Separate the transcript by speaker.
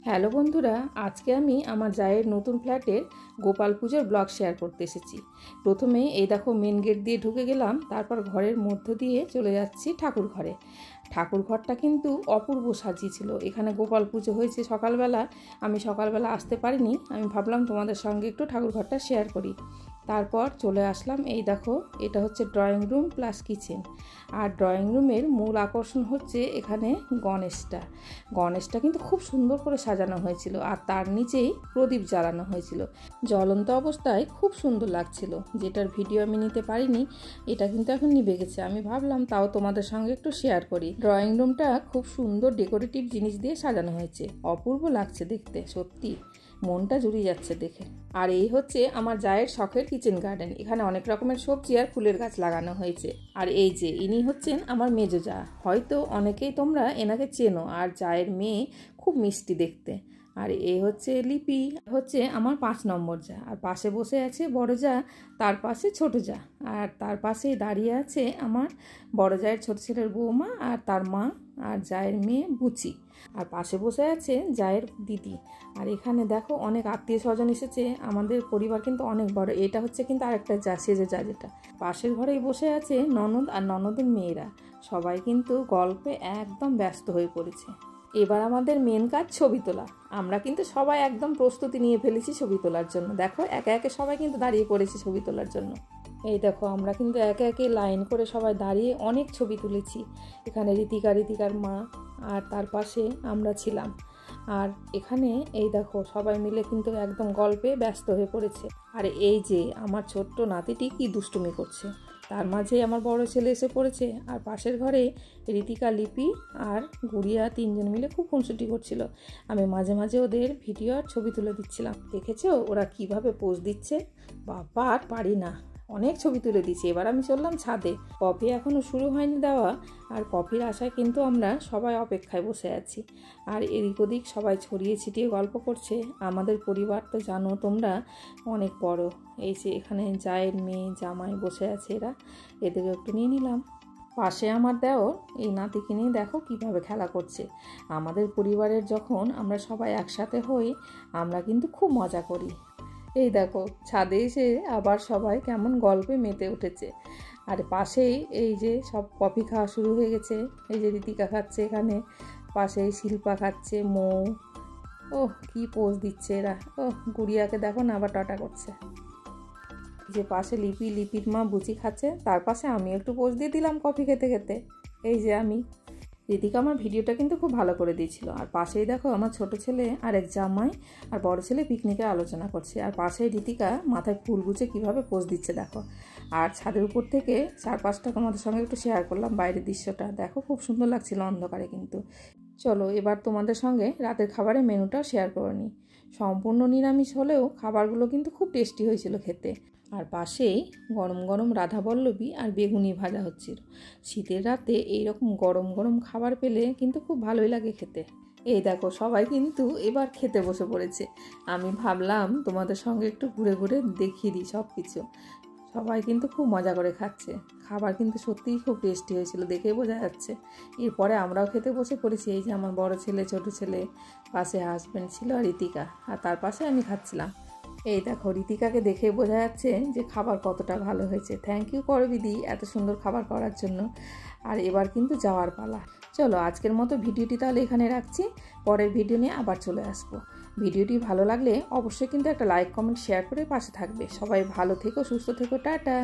Speaker 1: Hello বন্ধুরা, আজকে আমি আমার জায়ের নতুন ফ্ল্যাটের গোপাল পুজোর ব্লগ শেয়ার করতে এসেছি। প্রথমে এই দেখো মেন গেট দিয়ে ঢুকে গেলাম, তারপর ঘরের মধ্য দিয়ে চলে যাচ্ছি ঠাকুর ঘরে। ঠাকুর ঘরটা কিন্তু অপূর্ব সাজিয়েছিল। এখানে গোপাল পুজো হয়েছে সকালবেলা। আমি সকালবেলা আসতে পারিনি, আমি ভাবলাম তোমাদের সঙ্গে একটু ঠাকুর ঘরটা শেয়ার করি। তারপর চলে আসলাম, এই দেখো এটা হচ্ছে ড্রয়িং রুম প্লাস কিচেন। আর ড্রয়িং রুমের মূল আকর্ষণ হচ্ছে এখানে গণেশটা কিন্তু খুব সুন্দর করে সাজানো হয়েছিল, আর তার নিচেই প্রদীপ জ্বালানো হয়েছিল জ্বলন্ত অবস্থায়, খুব সুন্দর লাগছিল। যেটার ভিডিও আমি নিতে পারিনি, এটা কিন্তু এখন নিভে গেছে। আমি ভাবলাম তাও তোমাদের সঙ্গে একটু শেয়ার করি। ড্রয়িং রুমটা খুব সুন্দর ডেকোরেটিভ জিনিস দিয়ে সাজানো হয়েছে, অপূর্ব লাগছে দেখতে, সত্যি মনটা জুড়িয়ে যাচ্ছে দেখে। আর এই হচ্ছে আমার জায়ের শখের কিচেন গার্ডেন। এখানে অনেক রকমের সবজি আর ফুলের গাছ লাগানো হয়েছে। আর এই যে ইনি হচ্ছেন আমার মেজো জা, হয়তো অনেকেই তোমরা এনাকে চেনো। আর জায়ের মেয়ে খুব মিষ্টি দেখতে। আর এই হচ্ছে লিপি, হচ্ছে আমার 5 নম্বর জা। আর পাশে বসে আছে বড় জা, তার পাশে ছোট জা, আর তার পাশেই দাঁড়িয়ে আছে আমার বড় জায়ের ছোট ছেলের বৌমা আর তার মা আর জায়ের মেয়ে বুচি। আর পাশে বসে আছে জায়ের দিদি। আর এখানে দেখো অনেক আত্মীয় স্বজন এসেছে। আমাদের পরিবার কিন্তু অনেক বড়। এটা হচ্ছে কিন্তু আরেকটা যা, সেজে যা, যেটা পাশের ঘরেই বসে আছে ননদ আর ননদের মেয়েরা। সবাই কিন্তু গল্পে একদম ব্যস্ত হয়ে পড়েছে। এবার আমাদের মেন কাজ ছবি তোলা। আমরা কিন্তু সবাই একদম প্রস্তুতি নিয়ে ফেলেছি ছবি তোলার জন্য। দেখো একে একে সবাই কিন্তু দাঁড়িয়ে পড়েছে ছবি তোলার জন্য। এই দেখো আমরা কিন্তু একে একে লাইন করে সবাই দাঁড়িয়ে অনেক ছবি তুলেছি। এখানে ঋতিকার মা, আর তার পাশে আমরা ছিলাম। আর এখানে এই দেখো সবাই মিলে কিন্তু একদম গল্পে ব্যস্ত হয়ে পড়েছে। আর এই যে আমার ছোট্ট নাতিটি কি দুষ্টুমি করছে, তার মাঝে আমার বড় ছেলে এসে পড়েছে। আর পাশের ঘরে ঋতিকা, লিপি আর গুড়িয়া 3 জন মিলে খুব খুনসুটি করছিল। আমি মাঝে মাঝে ওদের ভিডিও আর ছবি তুলে দিচ্ছিলাম। দেখেছো ওরা কিভাবে পোজ দিচ্ছে? বাবা আর পারি না, অনেক ছবি তুলে দিয়েছি। এবার আমি চললাম ছাদে। কফি এখনও শুরু হয়নি দেওয়া, আর কফির আশায় কিন্তু আমরা সবাই অপেক্ষায় বসে আছি। আর এদিক ওদিক সবাই ছড়িয়ে ছিটিয়ে গল্প করছে। আমাদের পরিবার তো জানো তোমরা অনেক বড়। এই যে এখানে জায়ের মেয়ে জামাই বসে আছে, এরা, এদেরকে একটু নিয়ে নিলাম। পাশে আমার দেওর এই নাতিকে নিয়ে দেখো কিভাবে খেলা করছে। আমাদের পরিবারের যখন আমরা সবাই একসাথে হই, আমরা কিন্তু খুব মজা করি। এই দেখো ছাদে এসে আবার সবাই কেমন গল্পে মেতে উঠেছে। আর পাশেই এই যে সব কফি খাওয়া শুরু হয়ে গেছে। এই যে ঋতিকা খাচ্ছে, এখানে পাশেই শিল্পা খাচ্ছে, মৌ। কি পোজ দিচ্ছে এরা। গুড়িয়াকে দেখো না আবার টাটা করছে। যে পাশে লিপির মা বুচি খাচ্ছে, তার পাশে আমি একটু পোজ দিয়ে দিলাম কফি খেতে খেতে। এই যে আমি, ঋতিকা আমার ভিডিওটা কিন্তু খুব ভালো করে দিয়েছিল। আর পাশেই দেখো আমার ছোট ছেলে আর এক জামাই আর বড় ছেলে পিকনিকের আলোচনা করছে। আর পাশেই ঋতিকা মাথায় ফুল গুছে কীভাবে পোজ দিচ্ছে দেখো। আর ছাদের উপর থেকে 4-5টা তোমাদের সঙ্গে একটু শেয়ার করলাম বাইরের দৃশ্যটা। দেখো খুব সুন্দর লাগছিল অন্ধকারে কিন্তু। চলো এবার তোমাদের সঙ্গে রাতের খাবারের মেনুটা শেয়ার করে নিই। সম্পূর্ণ নিরামিষ হলেও খাবারগুলো কিন্তু খুব টেস্টি হয়েছিল খেতে। আর পাশেই গরম গরম রাধাবল্লভী আর বেগুনি ভাজা হচ্ছিল। শীতের রাতে এইরকম গরম গরম খাবার পেলে কিন্তু খুব ভালোই লাগে খেতে। এই দেখো সবাই কিন্তু এবার খেতে বসে পড়েছে। আমি ভাবলাম তোমাদের সঙ্গে একটু ঘুরে ঘুরে দেখিয়ে দিই সব কিছু। সবাই কিন্তু খুব মজা করে খাচ্ছে। খাবার কিন্তু সত্যিই খুব টেস্টি হয়েছিল, দেখেই বোঝা যাচ্ছে। এরপরে আমরাও খেতে বসে পড়েছি। এই যে আমার বড় ছেলে, ছোট ছেলে, পাশে হাজব্যান্ড ছিল আর ঋতিকা, আর তার পাশে আমি খাচ্ছিলাম। এই দেখো ঋতিকাকে দেখে বোঝা যাচ্ছে যে খাবার কতটা ভালো হয়েছে। থ্যাংক ইউ করবিদি এত সুন্দর খাবার করার জন্য। আর এবার কিন্তু যাওয়ার পালা। চলো আজকের মতো ভিডিওটি তাহলে এখানে রাখছি। পরের ভিডিও নিয়ে আবার চলে আসবো। ভিডিওটি ভালো লাগলে অবশ্যই কিন্তু একটা লাইক, কমেন্ট, শেয়ার করে পাশে থাকবে। সবাই ভালো থেকো, সুস্থ থেকো, টাটা।